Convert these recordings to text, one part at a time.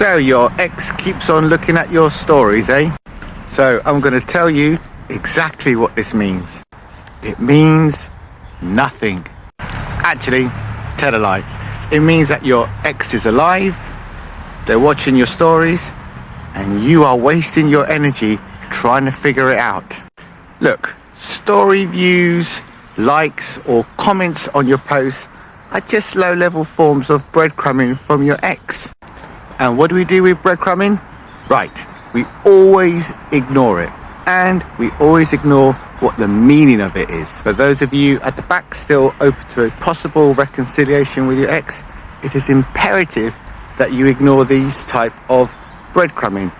So your ex keeps on looking at your stories, eh? So I'm going to tell you exactly what this means. It means nothing. Actually, tell a lie. It means that your ex is alive, they're watching your stories, and you are wasting your energy trying to figure it out. Look, story views, likes or comments on your posts are just low-level forms of breadcrumbing from your ex. And what do we do with breadcrumbing? Right, we always ignore it. And we always ignore what the meaning of it is. For those of you at the back still open to a possible reconciliation with your ex, it is imperative that you ignore these type of breadcrumbing.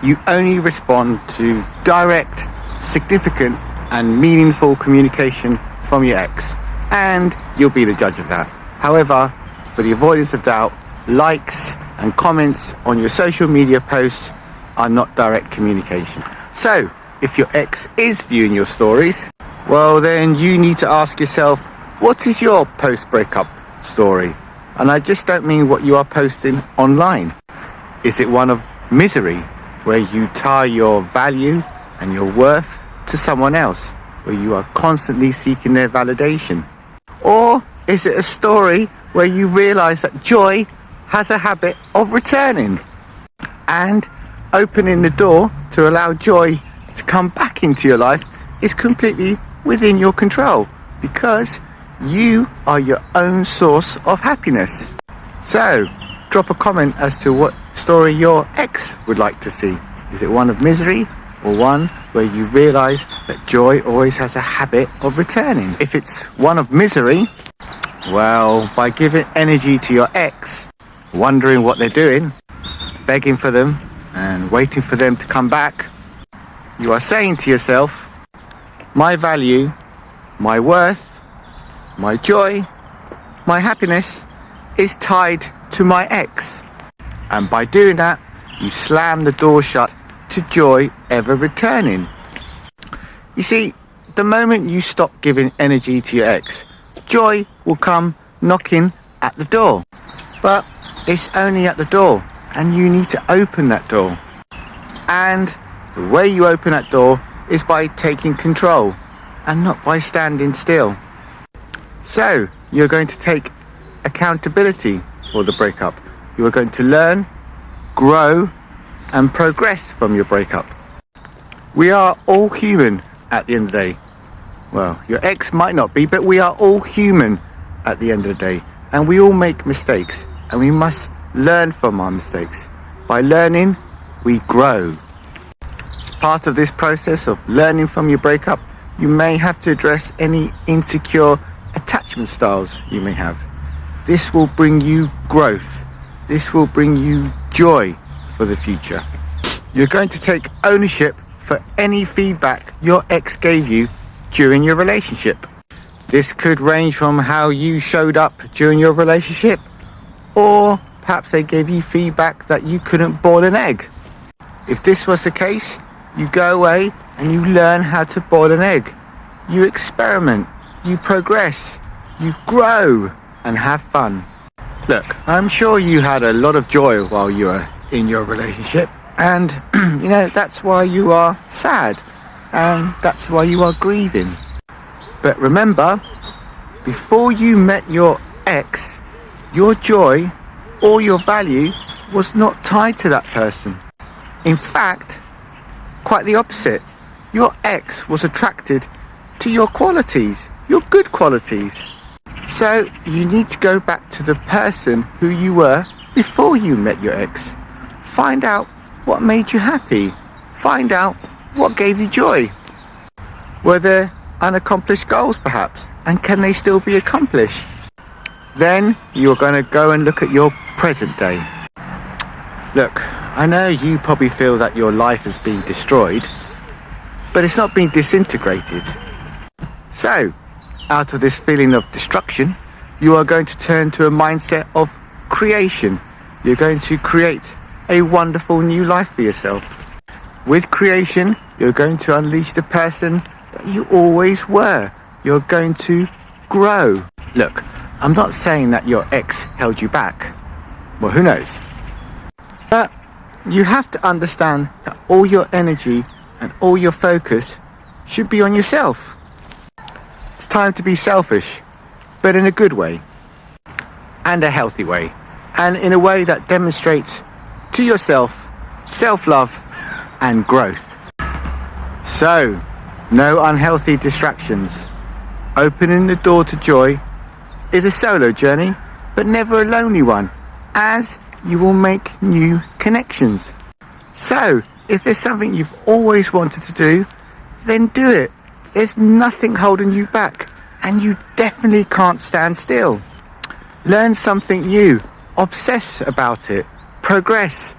You only respond to direct, significant and meaningful communication from your ex, and you'll be the judge of that. However, for the avoidance of doubt, likes and comments on your social media posts are not direct communication. So, if your ex is viewing your stories, well then you need to ask yourself, what is your post-breakup story? And I just don't mean what you are posting online. Is it one of misery, where you tie your value and your worth to someone else, where you are constantly seeking their validation? Or is it a story where you realize that joy has a habit of returning, and opening the door to allow joy to come back into your life is completely within your control, because you are your own source of happiness? So drop a comment as to what story your ex would like to see. Is it one of misery, or one where you realize that joy always has a habit of returning? If it's one of misery, well, by giving energy to your ex, wondering what they're doing, begging for them and waiting for them to come back, you are saying to yourself, my value, my worth, my joy, my happiness is tied to my ex. And by doing that, you slam the door shut to joy ever returning. You see, the moment you stop giving energy to your ex, joy will come knocking at the door. But it's only at the door, and you need to open that door. And the way you open that door is by taking control and not by standing still. So you're going to take accountability for the breakup. You are going to learn, grow and progress from your breakup. We are all human at the end of the day. Well, your ex might not be, but we are all human at the end of the day, and we all make mistakes, and we must learn from our mistakes. By learning, we grow. As part of this process of learning from your breakup, you may have to address any insecure attachment styles you may have. This will bring you growth. This will bring you joy for the future. You're going to take ownership for any feedback your ex gave you during your relationship. This could range from how you showed up during your relationship, or perhaps they gave you feedback that you couldn't boil an egg. If this was the case, you go away and you learn how to boil an egg. You experiment, you progress, you grow and have fun. Look, I'm sure you had a lot of joy while you were in your relationship, and you know, that's why you are sad, and that's why you are grieving. But remember, before you met your ex, your joy or your value was not tied to that person. In fact, quite the opposite. Your ex was attracted to your qualities, your good qualities. So you need to go back to the person who you were before you met your ex. Find out what made you happy. Find out what gave you joy. Were there unaccomplished goals perhaps? And can they still be accomplished? Then you're going to go and look at your present day. Look, I know you probably feel that your life has been destroyed, but it's not been disintegrated. So, out of this feeling of destruction, you are going to turn to a mindset of creation. You're going to create a wonderful new life for yourself. With creation, you're going to unleash the person that you always were. You're going to grow. Look, I'm not saying that your ex held you back. Well, who knows? You have to understand that all your energy and all your focus should be on yourself. It's time to be selfish, but in a good way, and a healthy way, and in a way that demonstrates to yourself self-love and growth. So, no unhealthy distractions. Opening the door to joy is a solo journey, but never a lonely one, as you will make new connections. So, if there's something you've always wanted to do, then do it. There's nothing holding you back, and you definitely can't stand still. Learn something new, obsess about it, progress,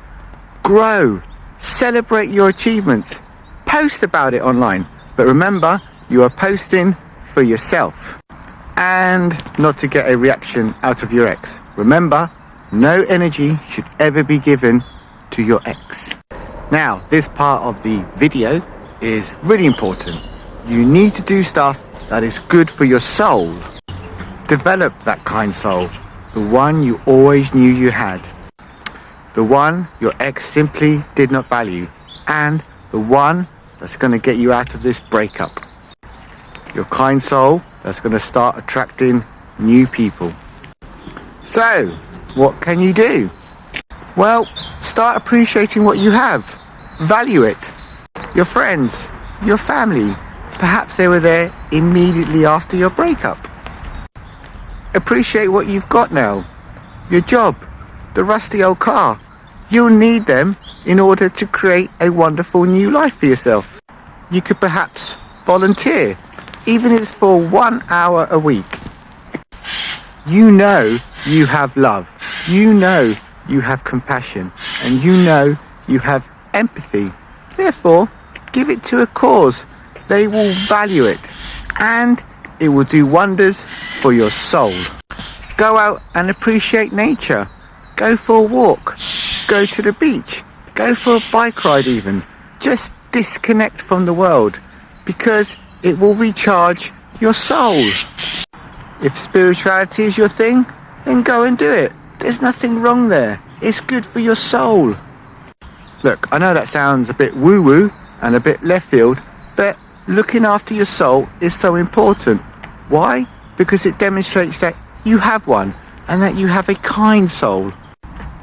grow, celebrate your achievements, post about it online. But remember, you are posting for yourself and not to get a reaction out of your ex. Remember, no energy should ever be given to your ex. Now, this part of the video is really important. You need to do stuff that is good for your soul. Develop that kind soul, the one you always knew you had, the one your ex simply did not value, and the one that's going to get you out of this breakup. Your kind soul that's going to start attracting new people. So, what can you do? Well, start appreciating what you have. Value it. Your friends, your family, perhaps they were there immediately after your breakup. Appreciate what you've got now. Your job, the rusty old car. You'll need them in order to create a wonderful new life for yourself. You could perhaps volunteer, even if it's for 1 hour a week. You know you have love. You know you have compassion. And you know you have empathy. Therefore, give it to a cause. They will value it. And it will do wonders for your soul. Go out and appreciate nature. Go for a walk. Go to the beach. Go for a bike ride even. Just disconnect from the world, because it will recharge your soul. If spirituality is your thing, then go and do it. There's nothing wrong there. It's good for your soul. Look, I know that sounds a bit woo-woo and a bit left field, but looking after your soul is so important. Why? Because it demonstrates that you have one and that you have a kind soul.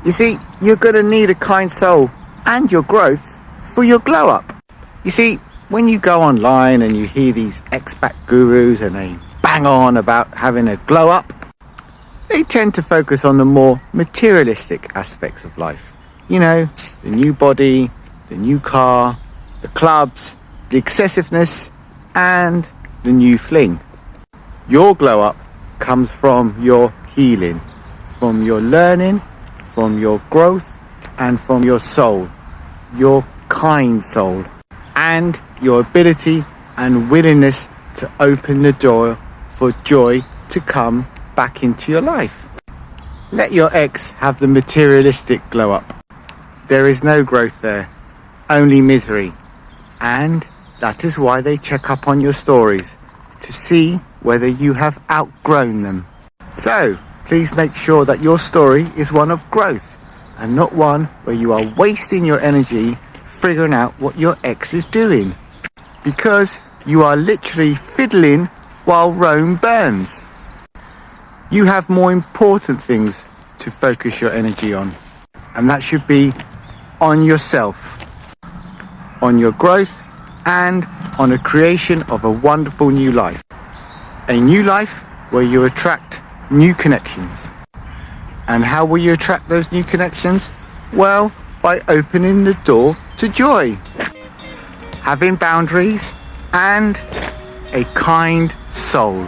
You see, you're going to need a kind soul and your growth for your glow up. You see, when you go online and you hear these expat gurus and they bang on about having a glow up, they tend to focus on the more materialistic aspects of life. You know, the new body, the new car, the clubs, the excessiveness, and the new fling. Your glow up comes from your healing, from your learning, from your growth, and from your soul, your kind soul, and your ability and willingness to open the door for joy to come back into your life. Let your ex have the materialistic glow up. There is no growth there, only misery. And that is why they check up on your stories, to see whether you have outgrown them. So, please make sure that your story is one of growth and not one where you are wasting your energy figuring out what your ex is doing. Because you are literally fiddling while Rome burns. You have more important things to focus your energy on, and that should be on yourself, on your growth, and on the creation of a wonderful new life. A new life where you attract new connections. And how will you attract those new connections? Well, by opening the door to joy, having boundaries, and a kind soul.